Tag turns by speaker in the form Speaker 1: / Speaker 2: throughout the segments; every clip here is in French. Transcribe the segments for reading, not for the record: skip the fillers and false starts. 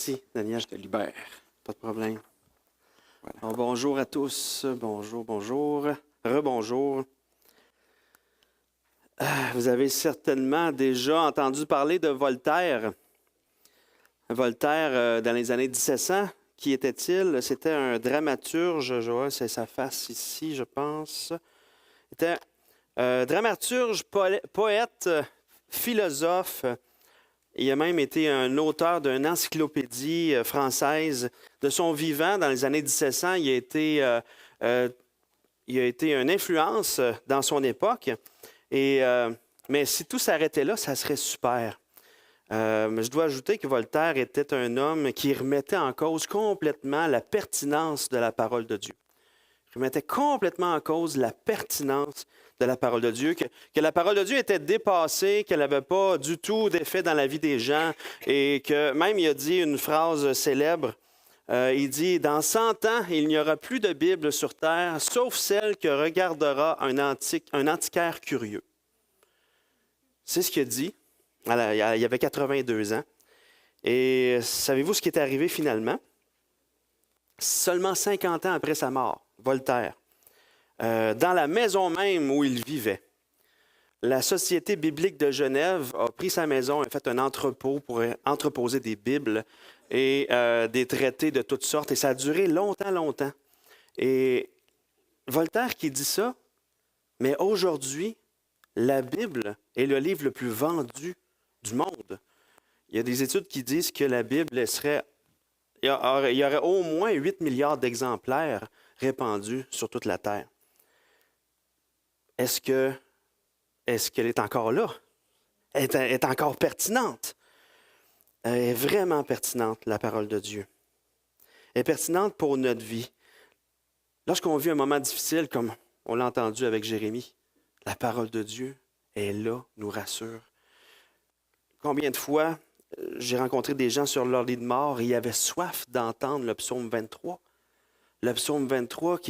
Speaker 1: Si, Daniel, je te libère. Pas de problème. Voilà. Alors, bonjour à tous. Bonjour. Rebonjour. Vous avez certainement déjà entendu parler de Voltaire. Voltaire, dans les années 1700, qui était-il? C'était un dramaturge. Je vois, c'est sa face ici, je pense. C'était dramaturge, poète, philosophe. Il a même été un auteur d'une encyclopédie française. De son vivant, dans les années 1700, il a été une influence dans son époque. Mais si tout s'arrêtait là, ça serait super. Mais je dois ajouter que Voltaire était un homme qui remettait en cause complètement la pertinence de la parole de Dieu. Il remettait complètement en cause la pertinence de la parole de Dieu, que la parole de Dieu était dépassée, qu'elle n'avait pas du tout d'effet dans la vie des gens, et que même il a dit une phrase célèbre, il dit « Dans 100 ans, il n'y aura plus de Bible sur terre, sauf celle que regardera un antiquaire curieux. » C'est ce qu'il a dit. Il y avait 82 ans. Et savez-vous ce qui est arrivé finalement? Seulement 50 ans après sa mort, Voltaire, dans la maison même où il vivait, la Société biblique de Genève a pris sa maison et a fait un entrepôt pour entreposer des Bibles et des traités de toutes sortes. Et ça a duré longtemps. Et Voltaire qui dit ça, mais aujourd'hui, la Bible est le livre le plus vendu du monde. Il y a des études qui disent que la Bible serait... Il y aurait au moins 8 milliards d'exemplaires répandus sur toute la Terre. Est-ce qu'elle est encore là? Elle est encore pertinente? Elle est vraiment pertinente, la parole de Dieu. Elle est pertinente pour notre vie. Lorsqu'on vit un moment difficile, comme on l'a entendu avec Jérémie, la parole de Dieu est là, nous rassure. Combien de fois j'ai rencontré des gens sur leur lit de mort et ils avaient soif d'entendre le psaume 23. Le psaume 23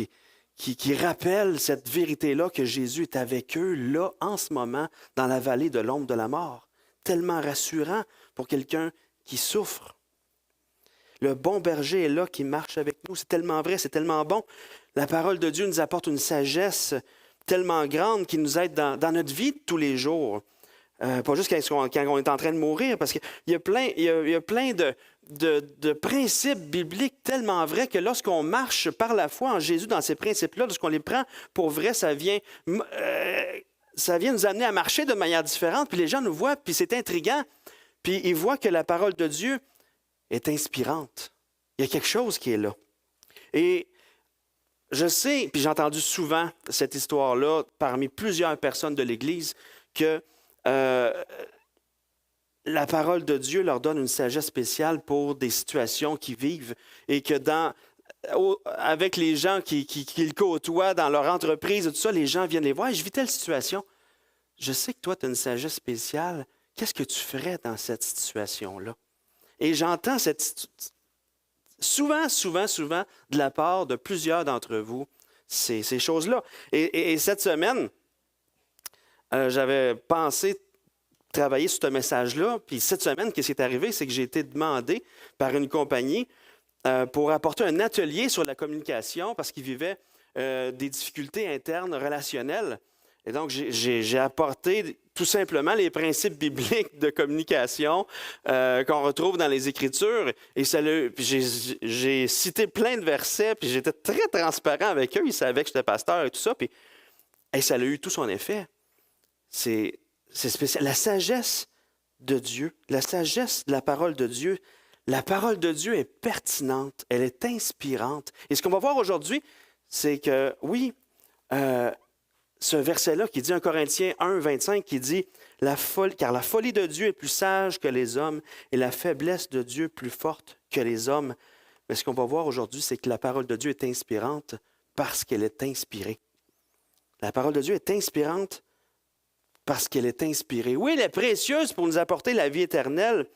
Speaker 1: qui rappelle cette vérité-là que Jésus est avec eux, là, en ce moment, dans la vallée de l'ombre de la mort. Tellement rassurant pour quelqu'un qui souffre. Le bon berger est là, qui marche avec nous. C'est tellement vrai, c'est tellement bon. La parole de Dieu nous apporte une sagesse tellement grande qui nous aide dans notre vie de tous les jours. Pas juste quand on est en train de mourir, parce qu'il y a plein de principes bibliques tellement vrais que lorsqu'on marche par la foi en Jésus dans ces principes-là, lorsqu'on les prend pour vrai, ça vient nous amener à marcher de manière différente, puis les gens nous voient, puis c'est intriguant, puis ils voient que la parole de Dieu est inspirante. Il y a quelque chose qui est là. Et je sais, puis j'ai entendu souvent cette histoire-là parmi plusieurs personnes de l'Église, que la parole de Dieu leur donne une sagesse spéciale pour des situations qu'ils vivent et que avec les gens qui le côtoient dans leur entreprise et tout ça, les gens viennent les voir. Je vis telle situation. Je sais que toi, tu as une sagesse spéciale. Qu'est-ce que tu ferais dans cette situation-là? Et j'entends souvent de la part de plusieurs d'entre vous ces choses-là. Et cette semaine, j'avais pensé travailler sur ce message-là. Puis cette semaine, qu'est-ce qui est arrivé? C'est que j'ai été demandé par une compagnie pour apporter un atelier sur la communication parce qu'ils vivaient des difficultés internes relationnelles. Et donc, j'ai apporté tout simplement les principes bibliques de communication qu'on retrouve dans les Écritures. Et j'ai cité plein de versets, puis j'étais très transparent avec eux. Ils savaient que j'étais pasteur et tout ça. Puis ça a eu tout son effet. C'est spécial. La sagesse de Dieu, la sagesse de la parole de Dieu, la parole de Dieu est pertinente, elle est inspirante. Et ce qu'on va voir aujourd'hui, c'est que, oui, ce verset-là qui dit 1 Corinthiens 1, 25, qui dit « Car la folie de Dieu est plus sage que les hommes et la faiblesse de Dieu plus forte que les hommes. » Mais ce qu'on va voir aujourd'hui, c'est que la parole de Dieu est inspirante parce qu'elle est inspirée. La parole de Dieu est inspirante parce qu'elle est inspirée. Oui, elle est précieuse pour nous apporter la vie éternelle.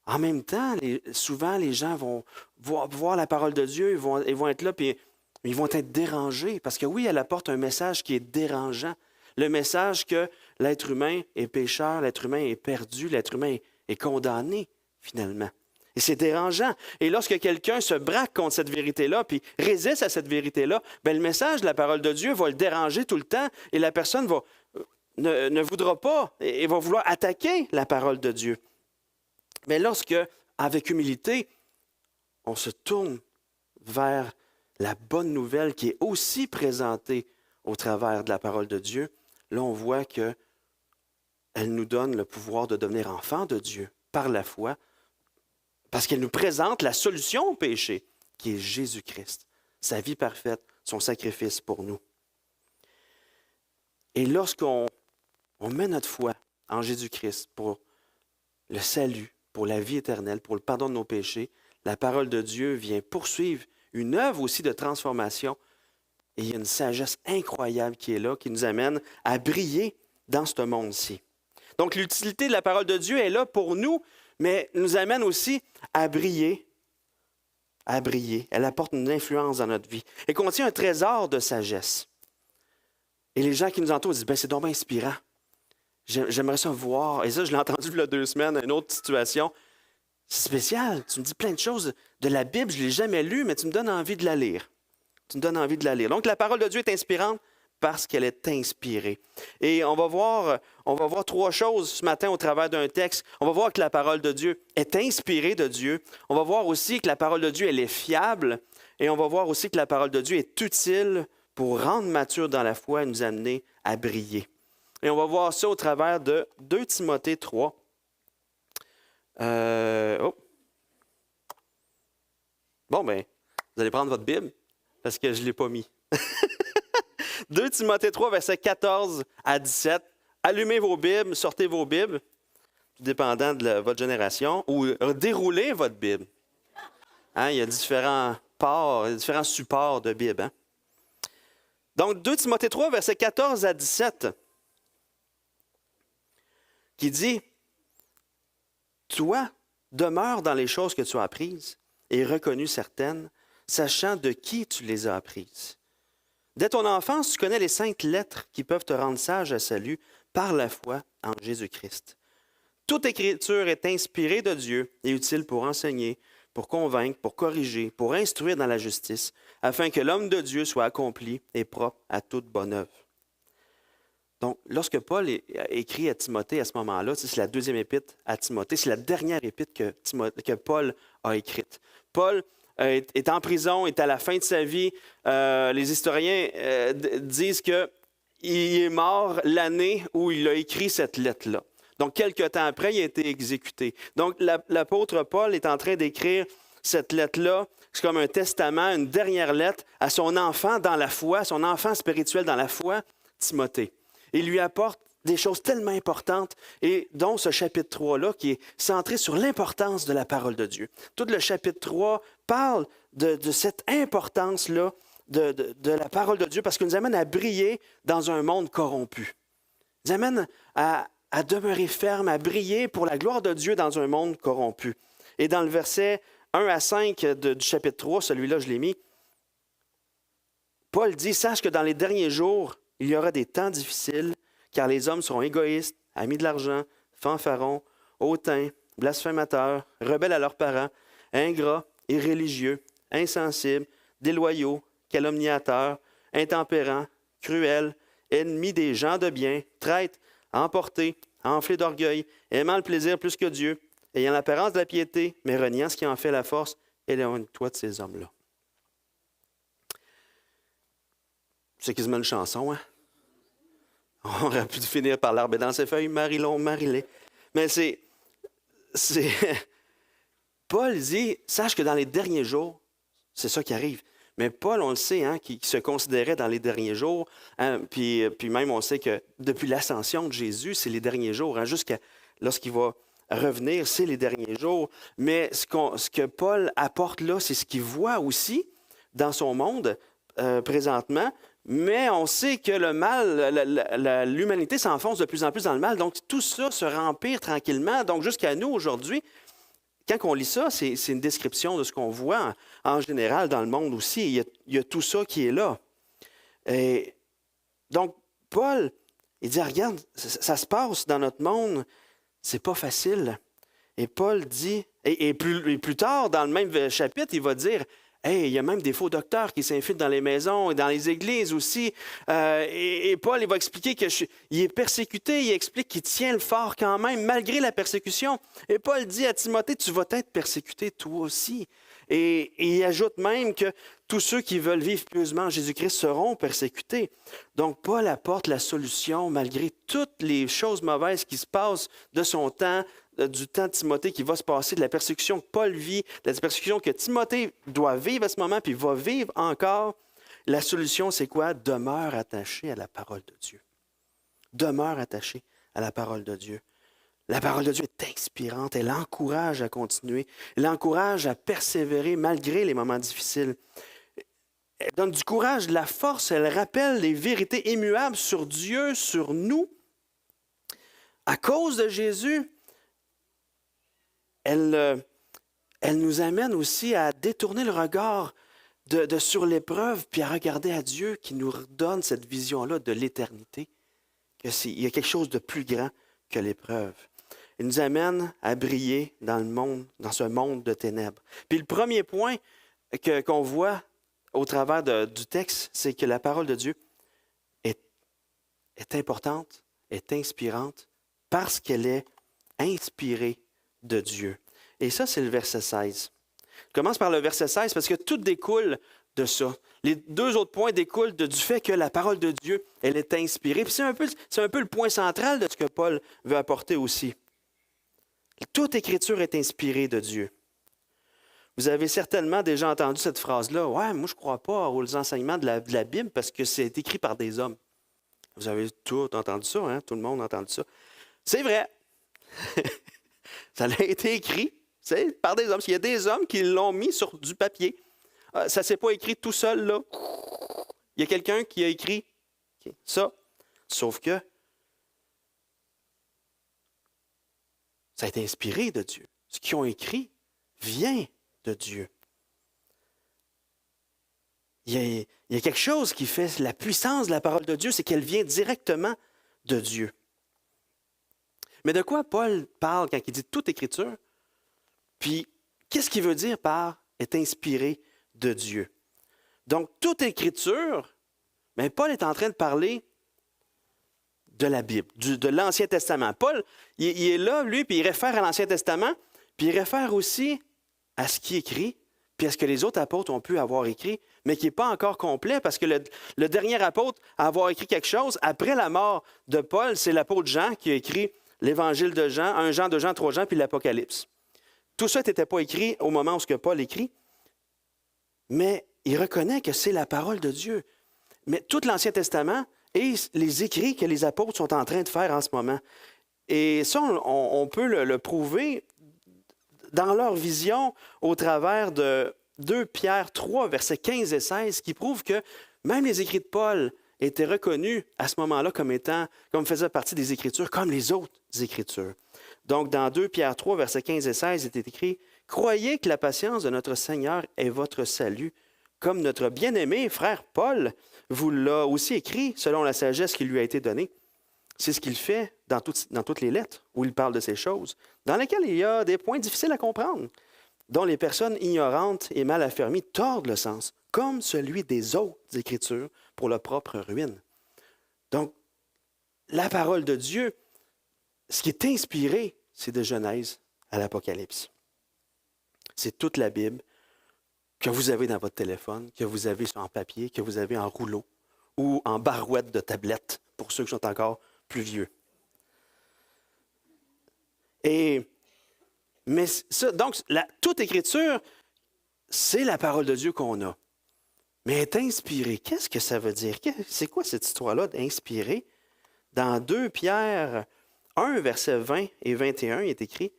Speaker 1: En même temps, souvent, les gens vont voir la parole de Dieu, ils vont être là, puis ils vont être dérangés. Parce que oui, elle apporte un message qui est dérangeant. Le message que l'être humain est pécheur, l'être humain est perdu, l'être humain est condamné, finalement. Et c'est dérangeant. Et lorsque quelqu'un se braque contre cette vérité-là, puis résiste à cette vérité-là, bien, le message de la parole de Dieu va le déranger tout le temps et la personne ne voudra pas et va vouloir attaquer la parole de Dieu. Mais lorsque, avec humilité, on se tourne vers la bonne nouvelle qui est aussi présentée au travers de la parole de Dieu, là, on voit qu'elle nous donne le pouvoir de devenir enfants de Dieu par la foi, parce qu'elle nous présente la solution au péché, qui est Jésus-Christ, sa vie parfaite, son sacrifice pour nous. Et lorsqu'on met notre foi en Jésus-Christ pour le salut, pour la vie éternelle, pour le pardon de nos péchés, la parole de Dieu vient poursuivre une œuvre aussi de transformation. Et il y a une sagesse incroyable qui est là, qui nous amène à briller dans ce monde-ci. Donc l'utilité de la parole de Dieu est là pour nous, mais nous amène aussi à briller. À briller. Elle apporte une influence dans notre vie. Elle contient un trésor de sagesse. Et les gens qui nous entourent disent, c'est donc inspirant. J'aimerais ça voir. Et ça, je l'ai entendu il y a 2 semaines, une autre situation. C'est spécial. Tu me dis plein de choses de la Bible, je ne l'ai jamais lue, mais tu me donnes envie de la lire. Tu me donnes envie de la lire. Donc, la parole de Dieu est inspirante parce qu'elle est inspirée. Et on va voir 3 choses ce matin au travers d'un texte. On va voir que la parole de Dieu est inspirée de Dieu. On va voir aussi que la parole de Dieu, elle est fiable. Et on va voir aussi que la parole de Dieu est utile pour rendre mature dans la foi et nous amener à briller. Et on va voir ça au travers de 2 Timothée 3. Bon, bien, vous allez prendre votre Bible parce que je ne l'ai pas mis. 2 Timothée 3, versets 14 à 17. Allumez vos Bibles, sortez vos Bibles, tout dépendant de votre génération, ou déroulez votre Bible. Hein, il y a différents supports de Bible. Hein? Donc, 2 Timothée 3, versets 14 à 17, qui dit, « Toi, demeure dans les choses que tu as apprises et reconnues certaines, sachant de qui tu les as apprises. Dès ton enfance, tu connais les saintes lettres qui peuvent te rendre sage à salut par la foi en Jésus-Christ. Toute écriture est inspirée de Dieu et utile pour enseigner, pour convaincre, pour corriger, pour instruire dans la justice, afin que l'homme de Dieu soit accompli et propre à toute bonne œuvre. » Donc, lorsque Paul écrit à Timothée à ce moment-là, c'est la 2e épître à Timothée, c'est la dernière épître que Paul a écrite. Paul est en prison, est à la fin de sa vie. Les historiens disent qu'il est mort l'année où il a écrit cette lettre-là. Donc, quelques temps après, il a été exécuté. Donc, l'apôtre Paul est en train d'écrire cette lettre-là. C'est comme un testament, une dernière lettre à son enfant dans la foi, son enfant spirituel dans la foi, Timothée. Il lui apporte des choses tellement importantes, et dont ce chapitre 3-là, qui est centré sur l'importance de la parole de Dieu. Tout le chapitre 3 parle de cette importance-là de la parole de Dieu, parce qu'il nous amène à briller dans un monde corrompu. Il nous amène à demeurer ferme, à briller pour la gloire de Dieu dans un monde corrompu. Et dans le verset 1 à 5 du chapitre 3, celui-là je l'ai mis, Paul dit, « Sache que dans les derniers jours, il y aura des temps difficiles, car les hommes seront égoïstes, amis de l'argent, fanfarons, hautains, blasphémateurs, rebelles à leurs parents, ingrats, irréligieux, insensibles, déloyaux, calomniateurs, intempérants, cruels, ennemis des gens de bien, traîtres, emportés, enflés d'orgueil, aimant le plaisir plus que Dieu, ayant l'apparence de la piété, mais reniant ce qui en fait la force, éloigne-toi de ces hommes-là. » C'est quasiment une chanson, hein? On aurait pu finir par l'arbre dans ses feuilles, Marie-Long, Marie-Lé. Mais c'est... Paul dit, sache que dans les derniers jours, c'est ça qui arrive. Mais Paul, on le sait, hein, qui se considérait dans les derniers jours, hein, puis même on sait que depuis l'ascension de Jésus, c'est les derniers jours, hein, jusqu'à lorsqu'il va revenir, c'est les derniers jours. Mais ce que Paul apporte là, c'est ce qu'il voit aussi dans son monde présentement. Mais on sait que le mal, l'humanité s'enfonce de plus en plus dans le mal. Donc, tout ça se rempire tranquillement. Donc, jusqu'à nous, aujourd'hui, quand on lit ça, c'est une description de ce qu'on voit en général dans le monde aussi. Il y a tout ça qui est là. Et donc, Paul, il dit, regarde, ça se passe dans notre monde, c'est pas facile. Et Paul dit, Et plus tard, dans le même chapitre, il va dire, hey, il y a même des faux docteurs qui s'infiltrent dans les maisons et dans les églises aussi. Et Paul, il va expliquer qu'il est persécuté, il explique qu'il tient le fort quand même, malgré la persécution. Et Paul dit à Timothée, tu vas être persécuté toi aussi. Et il ajoute même que tous ceux qui veulent vivre pieusement en Jésus-Christ seront persécutés. Donc, Paul apporte la solution malgré toutes les choses mauvaises qui se passent de son temps, du temps de Timothée qui va se passer, de la persécution que Paul vit, de la persécution que Timothée doit vivre à ce moment, puis va vivre encore. La solution, c'est quoi? Demeure attaché à la parole de Dieu. Demeure attaché à la parole de Dieu. La parole de Dieu est inspirante, elle encourage à continuer, elle encourage à persévérer malgré les moments difficiles. Elle donne du courage, de la force, elle rappelle les vérités immuables sur Dieu, sur nous. À cause de Jésus, elle nous amène aussi à détourner le regard sur l'épreuve, puis à regarder à Dieu qui nous redonne cette vision-là de l'éternité, qu'il y a quelque chose de plus grand que l'épreuve. Il nous amène à briller dans le monde, dans ce monde de ténèbres. Puis le premier point qu'on voit au travers du texte, c'est que la parole de Dieu est importante, est inspirante, parce qu'elle est inspirée de Dieu. Et ça, c'est le verset 16. Je commence par le verset 16 parce que tout découle de ça. Les deux autres points découlent du fait que la parole de Dieu, elle est inspirée. Puis c'est un peu le point central de ce que Paul veut apporter aussi. Toute écriture est inspirée de Dieu. Vous avez certainement déjà entendu cette phrase-là. « Ouais, moi je ne crois pas aux enseignements de la Bible parce que c'est écrit par des hommes. » Vous avez tout entendu ça, hein? Tout le monde a entendu ça. C'est vrai. Ça a été écrit par des hommes. Il y a des hommes qui l'ont mis sur du papier. Ça ne s'est pas écrit tout seul, là. Il y a quelqu'un qui a écrit ça. Sauf que ça a été inspiré de Dieu. Ce qu'ils ont écrit vient de Dieu. Il y a quelque chose qui fait la puissance de la parole de Dieu, c'est qu'elle vient directement de Dieu. Mais de quoi Paul parle quand il dit toute écriture? Puis, qu'est-ce qu'il veut dire par est inspiré de Dieu? Donc, toute écriture, bien, Paul est en train de parler de la Bible, de l'Ancien Testament. Paul, il est là, lui, puis il réfère à l'Ancien Testament, puis il réfère aussi à ce qui est écrit, puis à ce que les autres apôtres ont pu avoir écrit, mais qui n'est pas encore complet, parce que le dernier apôtre à avoir écrit quelque chose, après la mort de Paul, c'est l'apôtre Jean qui a écrit l'Évangile de Jean, 1 Jean, 2 Jean, 3 Jean, puis l'Apocalypse. Tout ça n'était pas écrit au moment où ce que Paul écrit, mais il reconnaît que c'est la parole de Dieu. Mais tout l'Ancien Testament et les écrits que les apôtres sont en train de faire en ce moment. Et ça, on peut le prouver dans leur vision au travers de 2 Pierre 3, versets 15 et 16, qui prouve que même les écrits de Paul étaient reconnus à ce moment-là comme faisant partie des Écritures, comme les autres Écritures. Donc, dans 2 Pierre 3, versets 15 et 16, il est écrit « Croyez que la patience de notre Seigneur est votre salut, comme notre bien-aimé frère Paul vous l'a aussi écrit selon la sagesse qui lui a été donnée. » C'est ce qu'il fait dans toutes les lettres où il parle de ces choses, dans lesquelles il y a des points difficiles à comprendre, dont les personnes ignorantes et mal affermies tordent le sens, comme celui des autres Écritures pour leur propre ruine. Donc, la parole de Dieu, ce qui est inspiré, c'est de Genèse à l'Apocalypse. C'est toute la Bible que vous avez dans votre téléphone, que vous avez en papier, que vous avez en rouleau ou en barouette de tablette, pour ceux qui sont encore plus vieux. Donc, toute écriture, c'est la parole de Dieu qu'on a. Mais elle est inspirée. Qu'est-ce que ça veut dire? C'est quoi cette histoire-là d'inspirer? Dans 2 Pierre 1, versets 20 et 21, il est écrit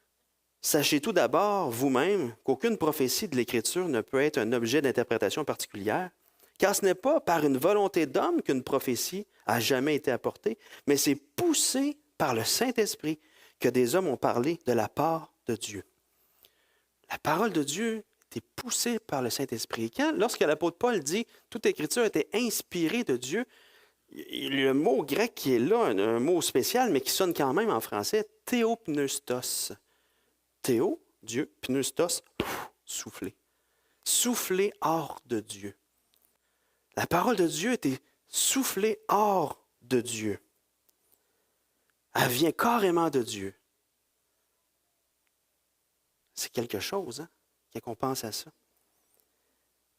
Speaker 1: « Sachez tout d'abord, vous-même, qu'aucune prophétie de l'Écriture ne peut être un objet d'interprétation particulière, car ce n'est pas par une volonté d'homme qu'une prophétie a jamais été apportée, mais c'est poussé par le Saint-Esprit que des hommes ont parlé de la part de Dieu. » La parole de Dieu était poussée par le Saint-Esprit. Lorsque l'apôtre Paul dit « Toute Écriture était inspirée de Dieu », le mot grec qui est là, un mot spécial, mais qui sonne quand même en français, théopneustos. Théo, Dieu, pneustos, souffler. Souffler hors de Dieu. La parole de Dieu était soufflée hors de Dieu. Elle vient carrément de Dieu. C'est quelque chose, hein, quand on pense à ça.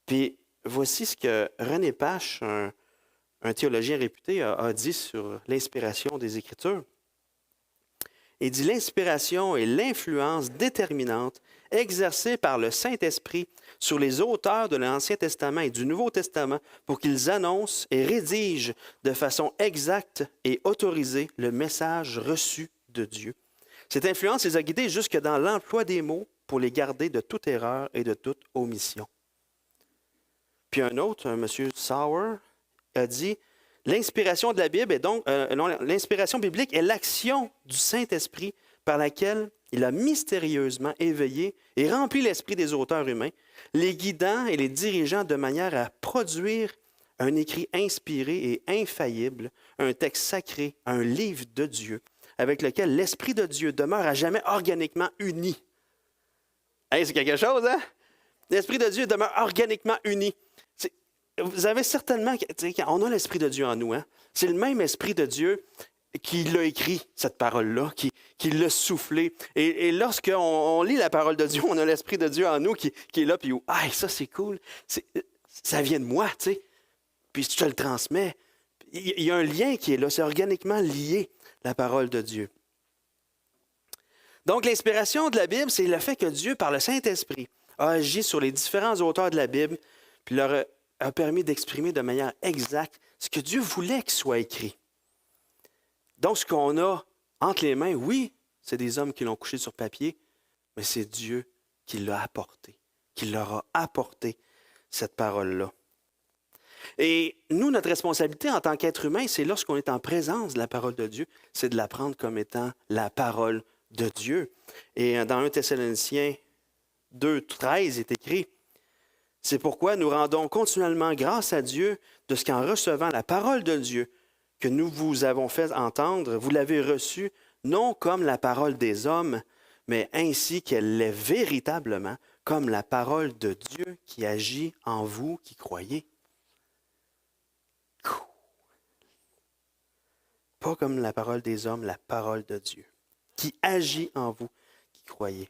Speaker 1: Puis, voici ce que René Pache, un théologien réputé, a dit sur l'inspiration des Écritures. Il dit « L'inspiration est l'influence déterminante exercée par le Saint-Esprit sur les auteurs de l'Ancien Testament et du Nouveau Testament pour qu'ils annoncent et rédigent de façon exacte et autorisée le message reçu de Dieu. Cette influence les a guidés jusque dans l'emploi des mots pour les garder de toute erreur et de toute omission. » Puis un autre, M. Sauer, a dit « L'inspiration de la Bible est donc, l'inspiration biblique est l'action du Saint-Esprit par laquelle il a mystérieusement éveillé et rempli l'esprit des auteurs humains, les guidant et les dirigeant de manière à produire un écrit inspiré et infaillible, un texte sacré, un livre de Dieu, avec lequel l'Esprit de Dieu demeure à jamais organiquement uni. » Hey, c'est quelque chose, hein? L'Esprit de Dieu demeure organiquement uni. Vous avez certainement, on a l'Esprit de Dieu en nous. Hein? C'est le même Esprit de Dieu qui l'a écrit, cette parole-là, qui l'a soufflé. Et lorsqu'on lit la parole de Dieu, on a l'Esprit de Dieu en nous qui est là, puis « Ah, ça c'est cool, ça vient de moi, tu sais. » Puis je te le transmets. Il y a un lien qui est là, c'est organiquement lié, la parole de Dieu. Donc l'inspiration de la Bible, c'est le fait que Dieu, par le Saint-Esprit, a agi sur les différents auteurs de la Bible, puis leur a permis d'exprimer de manière exacte ce que Dieu voulait qu'il soit écrit. Donc, ce qu'on a entre les mains, oui, c'est des hommes qui l'ont couché sur papier, mais c'est Dieu qui l'a apporté, qui leur a apporté cette parole-là. Et nous, notre responsabilité en tant qu'être humain, c'est lorsqu'on est en présence de la parole de Dieu, c'est de la prendre comme étant la parole de Dieu. Et dans 1 Thessaloniciens 2:13 est écrit « C'est pourquoi nous rendons continuellement grâce à Dieu de ce qu'en recevant la parole de Dieu que nous vous avons fait entendre, vous l'avez reçue non comme la parole des hommes, mais ainsi qu'elle l'est véritablement, comme la parole de Dieu qui agit en vous qui croyez. » Pas comme la parole des hommes, la parole de Dieu qui agit en vous qui croyez.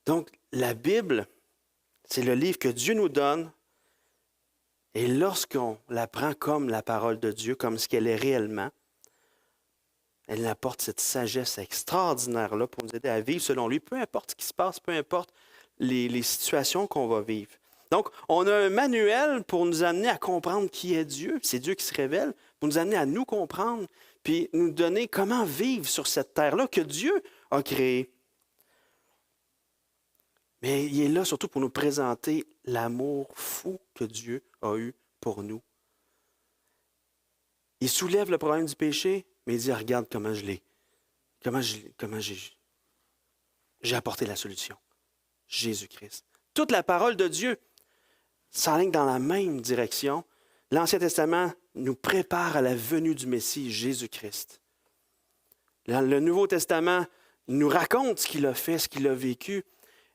Speaker 1: Donc, la Bible, c'est le livre que Dieu nous donne. Et lorsqu'on la prend comme la parole de Dieu, comme ce qu'elle est réellement, elle apporte cette sagesse extraordinaire-là pour nous aider à vivre selon lui, peu importe ce qui se passe, peu importe les situations qu'on va vivre. Donc, on a un manuel pour nous amener à comprendre qui est Dieu. C'est Dieu qui se révèle, pour nous amener à nous comprendre, puis nous donner comment vivre sur cette terre-là que Dieu a créée. Mais il est là surtout pour nous présenter l'amour fou que Dieu a eu pour nous. Il soulève le problème du péché, mais il dit, regarde comment je l'ai. Comment j'ai apporté la solution. Jésus-Christ. Toute la parole de Dieu s'enligne dans la même direction. L'Ancien Testament nous prépare à la venue du Messie, Jésus-Christ. Le Nouveau Testament nous raconte ce qu'il a fait, ce qu'il a vécu,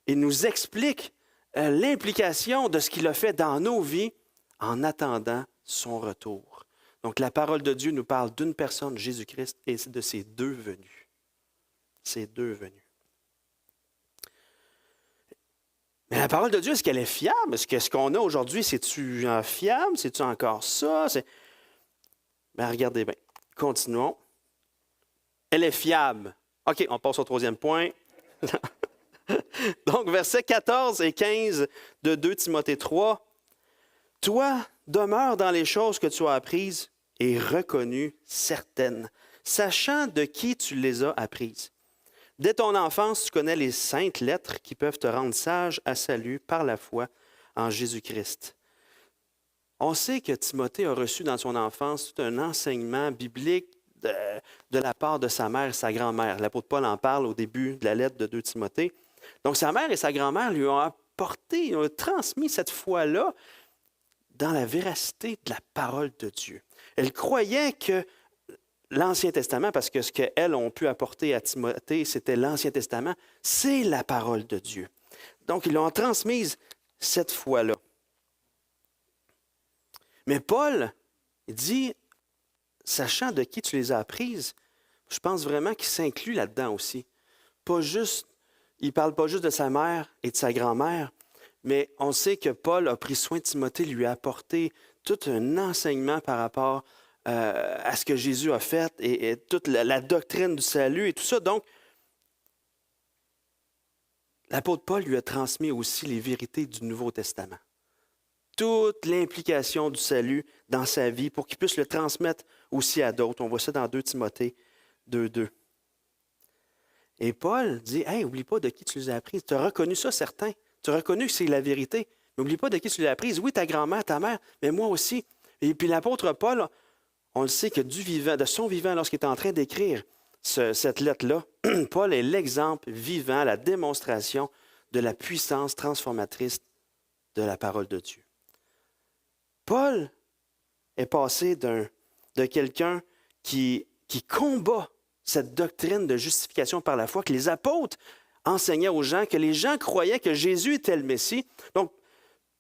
Speaker 1: et nous explique l'implication de ce qu'il a fait dans nos vies en attendant son retour. Donc, la parole de Dieu nous parle d'une personne, Jésus-Christ, et de ses deux venues. Ses deux venues. Mais la parole de Dieu, est-ce qu'elle est fiable? Est-ce que ce qu'on a aujourd'hui, c'est-tu fiable? C'est-tu encore ça? Ben, regardez bien. Continuons. Elle est fiable. OK, on passe au troisième point. Donc, versets 14 et 15 de 2 Timothée 3. « Toi, demeure dans les choses que tu as apprises et reconnues certaines, sachant de qui tu les as apprises. Dès ton enfance, tu connais les saintes lettres qui peuvent te rendre sage à salut par la foi en Jésus-Christ. » On sait que Timothée a reçu dans son enfance tout un enseignement biblique de la part de sa mère et sa grand-mère. L'apôtre Paul en parle au début de la lettre de 2 Timothée. Donc, sa mère et sa grand-mère lui ont apporté, ont transmis cette foi-là dans la véracité de la parole de Dieu. Elle croyait que l'Ancien Testament, parce que ce qu'elles ont pu apporter à Timothée, c'était l'Ancien Testament, c'est la parole de Dieu. Donc, ils l'ont transmise cette fois-là. Mais Paul, il dit, sachant de qui tu les as apprises, je pense vraiment qu'il s'inclut là-dedans aussi. Pas juste, il ne parle pas juste de sa mère et de sa grand-mère, mais on sait que Paul a pris soin de Timothée, lui a apporté tout un enseignement par rapport à ce que Jésus a fait et toute la doctrine du salut et tout ça. Donc, l'apôtre Paul lui a transmis aussi les vérités du Nouveau Testament. Toute l'implication du salut dans sa vie pour qu'il puisse le transmettre aussi à d'autres. On voit ça dans 2 Timothée 2:2. Et Paul dit, « Hey, n'oublie pas de qui tu les as apprises. Tu as reconnu ça, certain. Tu as reconnu que c'est la vérité. N'oublie pas de qui tu les as apprises. Oui, ta grand-mère, ta mère, mais moi aussi. » Et puis l'apôtre Paul, on le sait que de son vivant, lorsqu'il est en train d'écrire cette lettre-là, Paul est l'exemple vivant, la démonstration de la puissance transformatrice de la parole de Dieu. Paul est passé de quelqu'un qui combat cette doctrine de justification par la foi que les apôtres enseignaient aux gens, que les gens croyaient que Jésus était le Messie. Donc,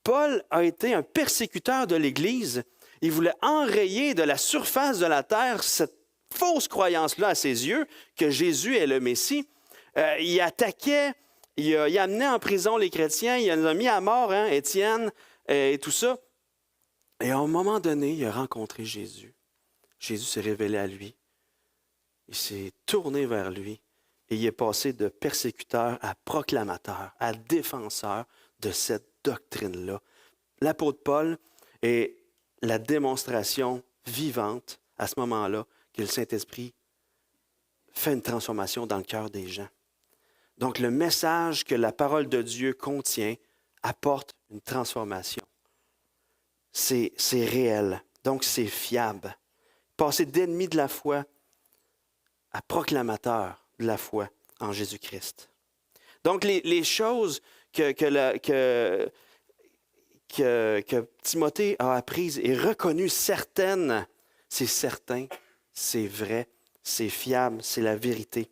Speaker 1: Paul a été un persécuteur de l'Église. Il voulait enrayer de la surface de la terre cette fausse croyance-là à ses yeux, que Jésus est le Messie. Il attaquait, il amenait en prison les chrétiens, il les a mis à mort, Étienne et tout ça. Et à un moment donné, il a rencontré Jésus. Jésus s'est révélé à lui. Il s'est tourné vers lui et il est passé de persécuteur à proclamateur, à défenseur de cette doctrine-là. L'apôtre Paul est la démonstration vivante à ce moment-là que le Saint-Esprit fait une transformation dans le cœur des gens. Donc, le message que la parole de Dieu contient apporte une transformation. C'est réel, donc c'est fiable. Passer d'ennemi de la foi à proclamateur de la foi en Jésus-Christ. Donc, les choses que Timothée a apprises et reconnues certaines, c'est certain, c'est vrai, c'est fiable, c'est la vérité.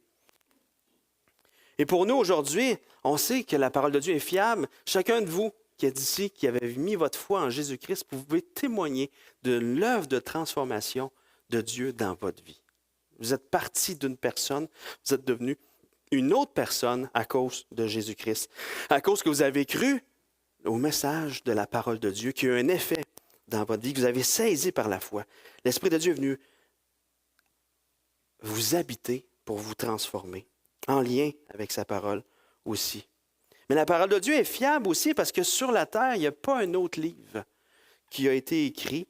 Speaker 1: Et pour nous, aujourd'hui, on sait que la parole de Dieu est fiable. Chacun de vous qui est ici, qui avez mis votre foi en Jésus-Christ, vous pouvez témoigner de l'œuvre de transformation de Dieu dans votre vie. Vous êtes parti d'une personne, vous êtes devenu une autre personne à cause de Jésus-Christ. À cause que vous avez cru au message de la parole de Dieu qui a eu un effet dans votre vie, que vous avez saisi par la foi. L'Esprit de Dieu est venu vous habiter pour vous transformer, en lien avec sa parole aussi. Mais la parole de Dieu est fiable aussi parce que sur la terre, il n'y a pas un autre livre qui a été écrit.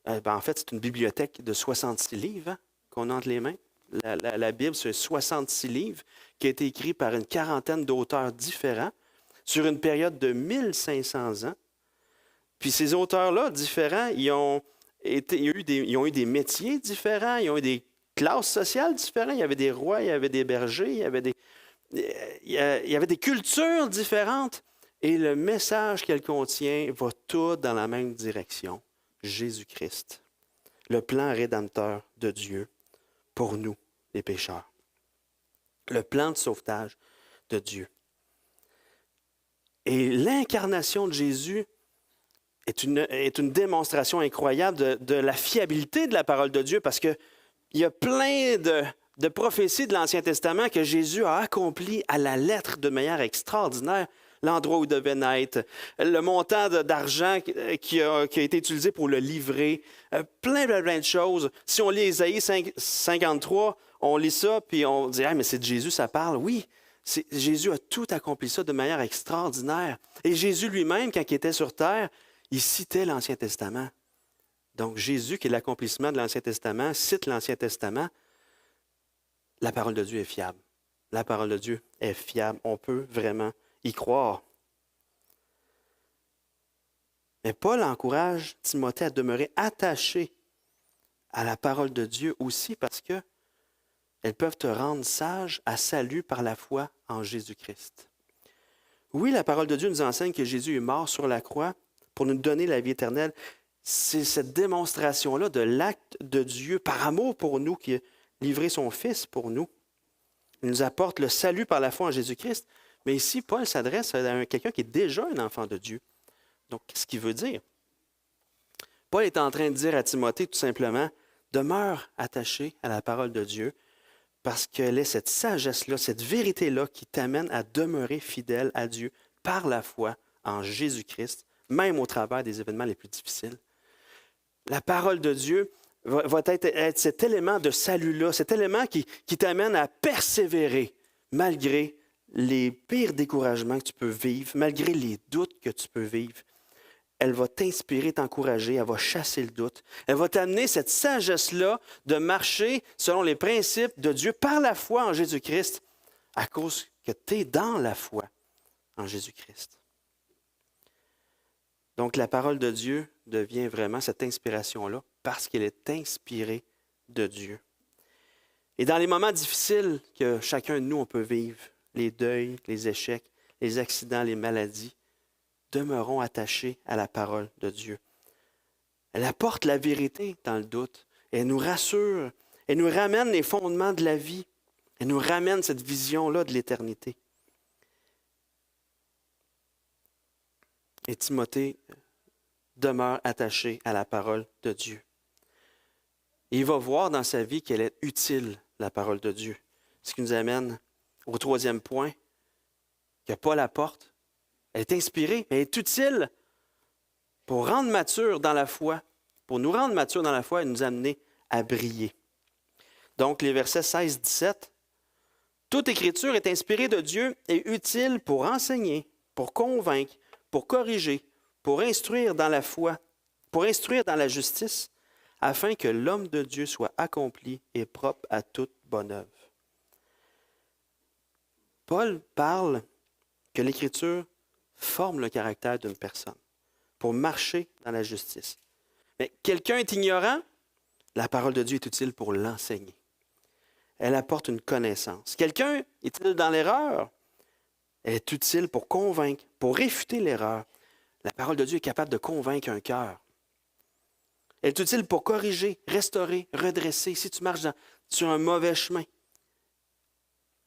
Speaker 1: En fait, c'est une bibliothèque de 66 livres qu'on a entre les mains. La Bible, c'est 66 livres qui a été écrit par une quarantaine d'auteurs différents sur une période de 1500 ans. Puis ces auteurs-là, différents, ils ont eu des métiers différents, ils ont eu des classes sociales différentes. Il y avait des rois, il y avait des bergers, il y avait des cultures différentes. Et le message qu'elle contient va tout dans la même direction. Jésus-Christ, le plan rédempteur de Dieu pour nous, les pécheurs. Le plan de sauvetage de Dieu. Et l'incarnation de Jésus est une démonstration incroyable de la fiabilité de la parole de Dieu parce qu'il y a plein de prophéties de l'Ancien Testament que Jésus a accomplies à la lettre de manière extraordinaire. L'endroit où il devait naître, le montant d'argent qui a été utilisé pour le livrer, plein de choses. Si on lit Ésaïe 53, on lit ça, puis on dit « Ah, mais c'est de Jésus, ça parle. » Oui, Jésus a tout accompli ça de manière extraordinaire. Et Jésus lui-même, quand il était sur terre, il citait l'Ancien Testament. Donc Jésus, qui est l'accomplissement de l'Ancien Testament, cite l'Ancien Testament. La parole de Dieu est fiable. La parole de Dieu est fiable. On peut vraiment y croire. Mais Paul encourage Timothée à demeurer attaché à la parole de Dieu aussi parce qu'elles peuvent te rendre sage à salut par la foi en Jésus-Christ. Oui, la parole de Dieu nous enseigne que Jésus est mort sur la croix pour nous donner la vie éternelle. c'est cette démonstration-là de l'acte de Dieu par amour pour nous qui a livré son Fils pour nous. Il nous apporte le salut par la foi en Jésus-Christ. Mais ici, Paul s'adresse à quelqu'un qui est déjà un enfant de Dieu. Donc, qu'est-ce qu'il veut dire? Paul est en train de dire à Timothée tout simplement, demeure attaché à la parole de Dieu parce qu'elle est cette sagesse-là, cette vérité-là qui t'amène à demeurer fidèle à Dieu par la foi en Jésus-Christ, même au travers des événements les plus difficiles. La parole de Dieu va être cet élément de salut-là, cet élément qui t'amène à persévérer malgré les pires découragements que tu peux vivre, malgré les doutes que tu peux vivre. Elle va t'inspirer, t'encourager, elle va chasser le doute. Elle va t'amener cette sagesse-là de marcher selon les principes de Dieu par la foi en Jésus-Christ, à cause que tu es dans la foi en Jésus-Christ. Donc la parole de Dieu devient vraiment cette inspiration-là parce qu'elle est inspirée de Dieu. Et dans les moments difficiles que chacun de nous on peut vivre, les deuils, les échecs, les accidents, les maladies, demeurons attachés à la parole de Dieu. Elle apporte la vérité dans le doute. Elle nous rassure. Elle nous ramène les fondements de la vie. Elle nous ramène cette vision-là de l'éternité. Et Timothée demeure attaché à la parole de Dieu. Et il va voir dans sa vie qu'elle est utile, la parole de Dieu. Ce qui nous amène au troisième point, que Paul apporte. Elle est inspirée, elle est utile pour rendre mature dans la foi, pour nous rendre matures dans la foi et nous amener à briller. Donc, les versets 16-17. Toute écriture est inspirée de Dieu et utile pour enseigner, pour convaincre, pour corriger, pour instruire dans la foi, pour instruire dans la justice, afin que l'homme de Dieu soit accompli et propre à toute bonne œuvre. Paul parle que l'Écriture forme le caractère d'une personne pour marcher dans la justice. Mais quelqu'un est ignorant, la parole de Dieu est utile pour l'enseigner. Elle apporte une connaissance. Quelqu'un est-il dans l'erreur? Elle est utile pour convaincre, pour réfuter l'erreur. La parole de Dieu est capable de convaincre un cœur. Elle est utile pour corriger, restaurer, redresser. Si tu marches sur un mauvais chemin,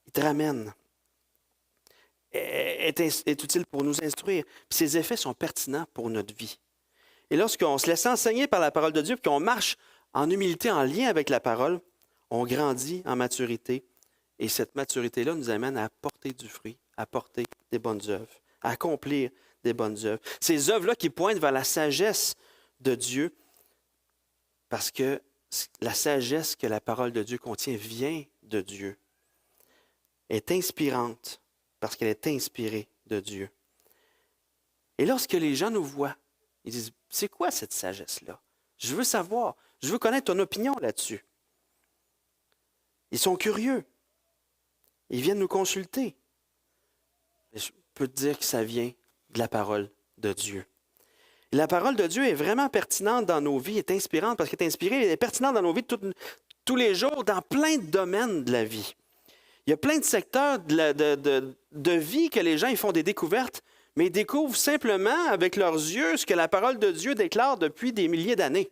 Speaker 1: il te ramène. Est utile pour nous instruire. Puis ses effets sont pertinents pour notre vie. Et lorsqu'on se laisse enseigner par la parole de Dieu, puis qu'on marche en humilité, en lien avec la parole, on grandit en maturité. Et cette maturité-là nous amène à porter du fruit, à porter des bonnes œuvres, à accomplir des bonnes œuvres. Ces œuvres-là qui pointent vers la sagesse de Dieu, parce que la sagesse que la parole de Dieu contient vient de Dieu, est inspirante, parce qu'elle est inspirée de Dieu. Et lorsque les gens nous voient, ils disent, c'est quoi cette sagesse-là? Je veux savoir, je veux connaître ton opinion là-dessus. Ils sont curieux. Ils viennent nous consulter. Et je peux te dire que ça vient de la parole de Dieu. Et la parole de Dieu est vraiment pertinente dans nos vies, est inspirante parce qu'elle est inspirée, elle est pertinente dans nos vies tous les jours, dans plein de domaines de la vie. Il y a plein de secteurs de vie que les gens ils font des découvertes, mais ils découvrent simplement avec leurs yeux ce que la parole de Dieu déclare depuis des milliers d'années.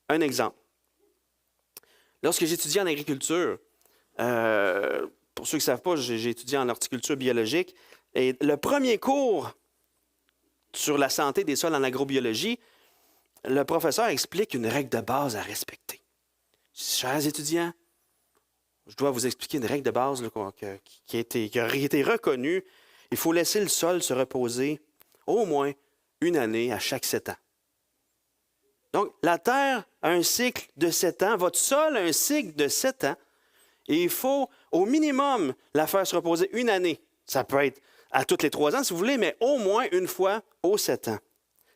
Speaker 1: Un exemple. Lorsque j'étudiais en agriculture, pour ceux qui ne savent pas, j'ai étudié en horticulture biologique, et le premier cours sur la santé des sols en agrobiologie, le professeur explique une règle de base à respecter. Chers étudiants, je dois vous expliquer une règle de base là, qui a été reconnue. Il faut laisser le sol se reposer au moins une année à chaque 7 ans. Donc, la terre a un cycle de 7 ans, votre sol a un cycle de 7 ans, et il faut au minimum la faire se reposer une année. Ça peut être à toutes les 3 ans si vous voulez, mais au moins une fois aux 7 ans.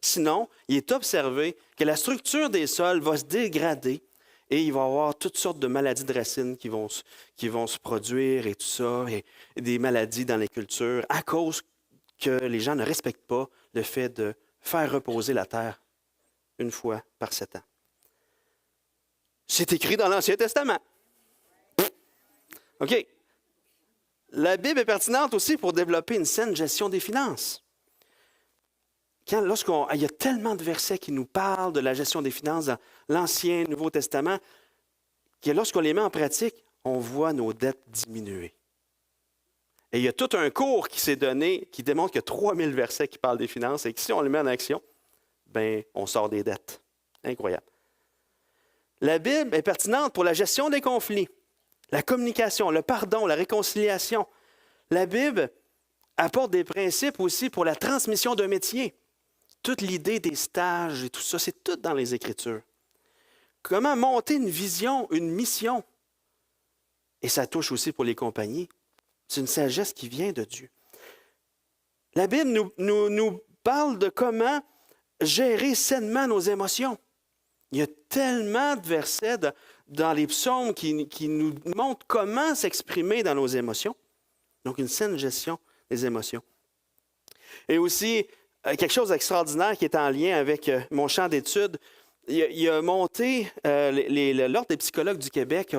Speaker 1: Sinon, il est observé que la structure des sols va se dégrader et il va y avoir toutes sortes de maladies de racines qui vont se produire et tout ça, et des maladies dans les cultures à cause que les gens ne respectent pas le fait de faire reposer la terre une fois par 7 ans. C'est écrit dans l'Ancien Testament. OK. La Bible est pertinente aussi pour développer une saine gestion des finances. Il y a tellement de versets qui nous parlent de la gestion des finances dans l'Ancien et Nouveau Testament, que lorsqu'on les met en pratique, on voit nos dettes diminuer. Et il y a tout un cours qui s'est donné qui démontre qu'il y a 3000 versets qui parlent des finances et que si on les met en action, ben, on sort des dettes. Incroyable. La Bible est pertinente pour la gestion des conflits, la communication, le pardon, la réconciliation. La Bible apporte des principes aussi pour la transmission d'un métier. Toute l'idée des stages et tout ça, c'est tout dans les Écritures. Comment monter une vision, une mission. Et ça touche aussi pour les compagnies. C'est une sagesse qui vient de Dieu. La Bible nous parle de comment gérer sainement nos émotions. Il y a tellement de versets dans les psaumes qui nous montrent comment s'exprimer dans nos émotions. Donc, une saine gestion des émotions. Et aussi, quelque chose d'extraordinaire qui est en lien avec mon champ d'études, il a monté, l'Ordre des psychologues du Québec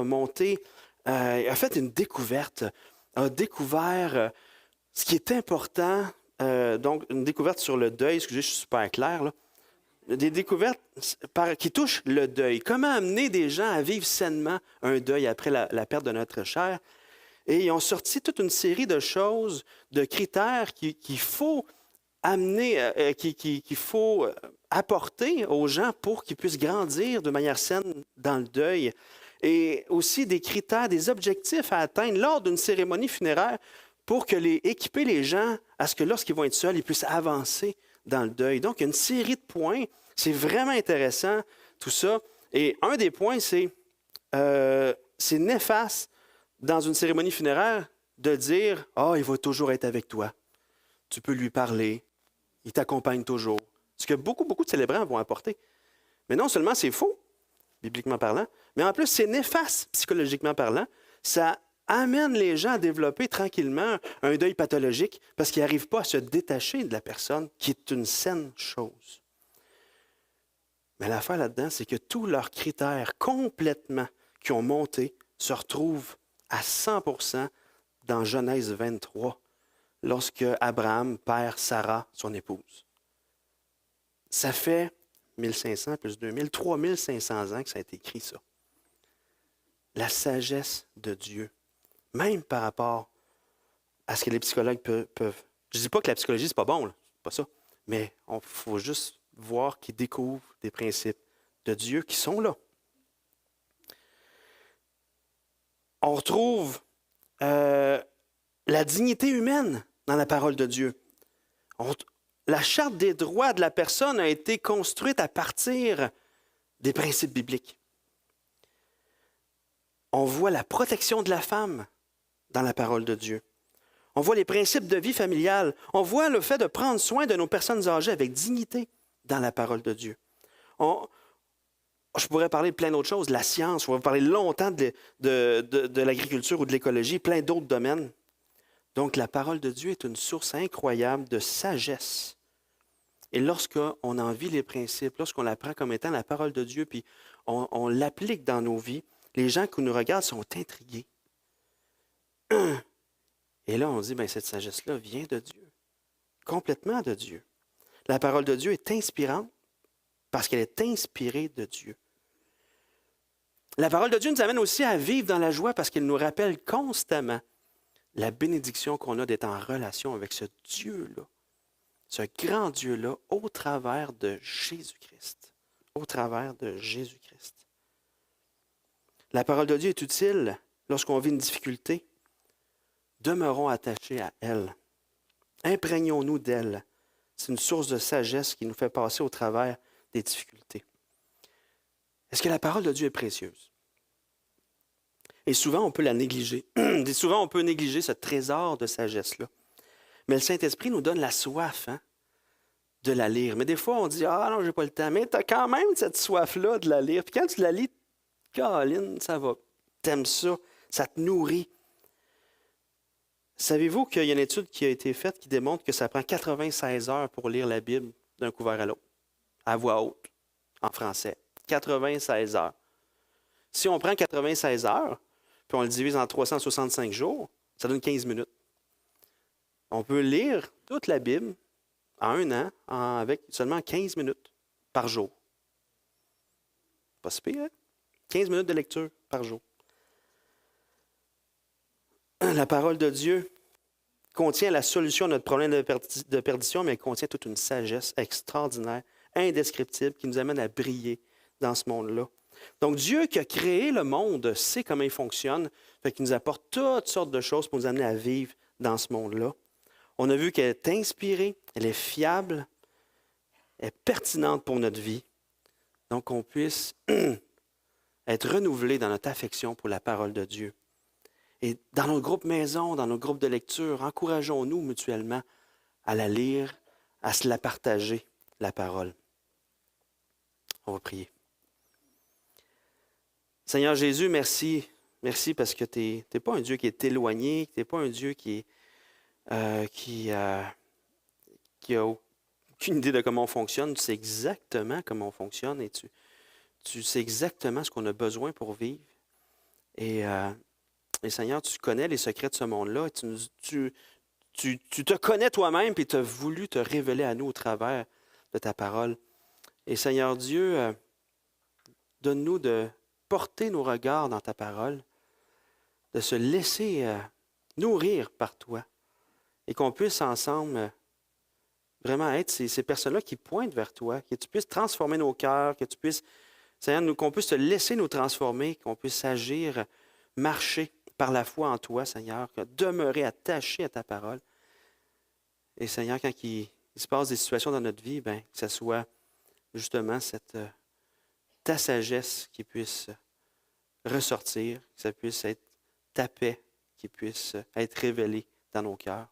Speaker 1: a fait une découverte, a découvert ce qui est important, donc une découverte sur le deuil, excusez, je suis super clair, là. Des découvertes qui touchent le deuil. Comment amener des gens à vivre sainement un deuil après la perte de notre chair. Et ils ont sorti toute une série de choses, de critères qu'il faut amener, qu'il faut apporter aux gens pour qu'ils puissent grandir de manière saine dans le deuil. Et aussi des critères, des objectifs à atteindre lors d'une cérémonie funéraire pour équiper les gens à ce que lorsqu'ils vont être seuls, ils puissent avancer dans le deuil. Donc, il y a une série de points. C'est vraiment intéressant, tout ça. Et un des points, c'est néfaste dans une cérémonie funéraire de dire « Ah, il va toujours être avec toi. Tu peux lui parler. Il t'accompagne toujours. » Ce que beaucoup de célébrants vont apporter. Mais non seulement c'est faux, bibliquement parlant, mais en plus, c'est néfaste, psychologiquement parlant. Ça amène les gens à développer tranquillement un deuil pathologique parce qu'ils n'arrivent pas à se détacher de la personne, qui est une saine chose. Mais l'affaire là-dedans, c'est que tous leurs critères complètement qui ont monté se retrouvent à 100% dans Genèse 23, lorsque Abraham perd Sarah, son épouse. Ça fait 1500 plus 2000, 3500 ans que ça a été écrit, ça. La sagesse de Dieu, même par rapport à ce que les psychologues peuvent. Je ne dis pas que la psychologie, c'est pas bon, c'est pas ça. Mais il faut juste voir qu'ils découvrent des principes de Dieu qui sont là. On retrouve la dignité humaine dans la parole de Dieu. La charte des droits de la personne a été construite à partir des principes bibliques. On voit la protection de la femme dans la parole de Dieu. On voit les principes de vie familiale. On voit le fait de prendre soin de nos personnes âgées avec dignité dans la parole de Dieu. Je pourrais parler de plein d'autres choses, la science, je pourrais parler longtemps de l'agriculture ou de l'écologie, plein d'autres domaines. Donc, la parole de Dieu est une source incroyable de sagesse. Et lorsqu'on en vit les principes, lorsqu'on la prend comme étant la parole de Dieu, puis on l'applique dans nos vies, les gens qui nous regardent sont intrigués. Et là, on dit, bien, cette sagesse-là vient de Dieu, complètement de Dieu. La parole de Dieu est inspirante parce qu'elle est inspirée de Dieu. La parole de Dieu nous amène aussi à vivre dans la joie parce qu'elle nous rappelle constamment la bénédiction qu'on a d'être en relation avec ce Dieu-là, ce grand Dieu-là, au travers de Jésus-Christ. Au travers de Jésus-Christ. La parole de Dieu est utile lorsqu'on vit une difficulté. Demeurons attachés à elle. Imprégnons-nous d'elle. C'est une source de sagesse qui nous fait passer au travers des difficultés. Est-ce que la parole de Dieu est précieuse? Et souvent, on peut la négliger. Souvent, on peut négliger ce trésor de sagesse-là. Mais le Saint-Esprit nous donne la soif de la lire. Mais des fois, on dit « Ah non, j'ai pas le temps. » Mais tu as quand même cette soif-là de la lire. Puis quand tu la lis, Caroline, ça va. T'aimes ça. Ça te nourrit. Savez-vous qu'il y a une étude qui a été faite qui démontre que ça prend 96 heures pour lire la Bible d'un couvert à l'autre, à voix haute, en français. 96 heures. Si on prend 96 heures, puis on le divise en 365 jours, ça donne 15 minutes. On peut lire toute la Bible en un an avec seulement 15 minutes par jour. Pas si pire, hein? 15 minutes de lecture par jour. La parole de Dieu contient la solution à notre problème de perdition, mais elle contient toute une sagesse extraordinaire, indescriptible, qui nous amène à briller dans ce monde-là. Donc, Dieu qui a créé le monde sait comment il fonctionne, fait qu'il nous apporte toutes sortes de choses pour nous amener à vivre dans ce monde-là. On a vu qu'elle est inspirée, elle est fiable, elle est pertinente pour notre vie. Donc, qu'on puisse être renouvelé dans notre affection pour la parole de Dieu. Et dans nos groupes maison, dans nos groupes de lecture, encourageons-nous mutuellement à la lire, à se la partager, la parole. On va prier. Seigneur Jésus, merci. Merci parce que tu n'es pas un Dieu qui est éloigné, tu n'es pas un Dieu qui a aucune idée de comment on fonctionne. Tu sais exactement comment on fonctionne et tu sais exactement ce qu'on a besoin pour vivre. Et Seigneur, tu connais les secrets de ce monde-là. Tu te connais toi-même et tu as voulu te révéler à nous au travers de ta parole. Et Seigneur Dieu, donne-nous de porter nos regards dans ta parole, de se laisser nourrir par toi et qu'on puisse ensemble vraiment être ces personnes-là qui pointent vers toi, que tu puisses transformer nos cœurs, que tu puisses, Seigneur, qu'on puisse te laisser nous transformer, qu'on puisse agir, marcher par la foi en toi, Seigneur, demeurer attaché à ta parole. Et Seigneur, quand il se passe des situations dans notre vie, que ce soit justement ta sagesse qui puisse ressortir, que ça puisse être ta paix qui puisse être révélée dans nos cœurs.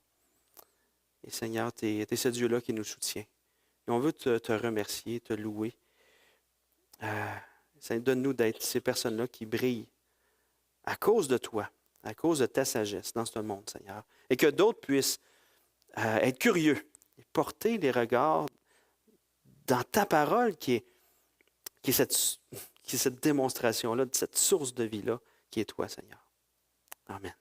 Speaker 1: Et Seigneur, tu es ce Dieu-là qui nous soutient. Et on veut te remercier, te louer. Donne-nous d'être ces personnes-là qui brillent à cause de toi, à cause de ta sagesse dans ce monde, Seigneur. Et que d'autres puissent être curieux et porter les regards dans ta parole qui est cette démonstration-là, de cette source de vie-là qui est toi, Seigneur. Amen.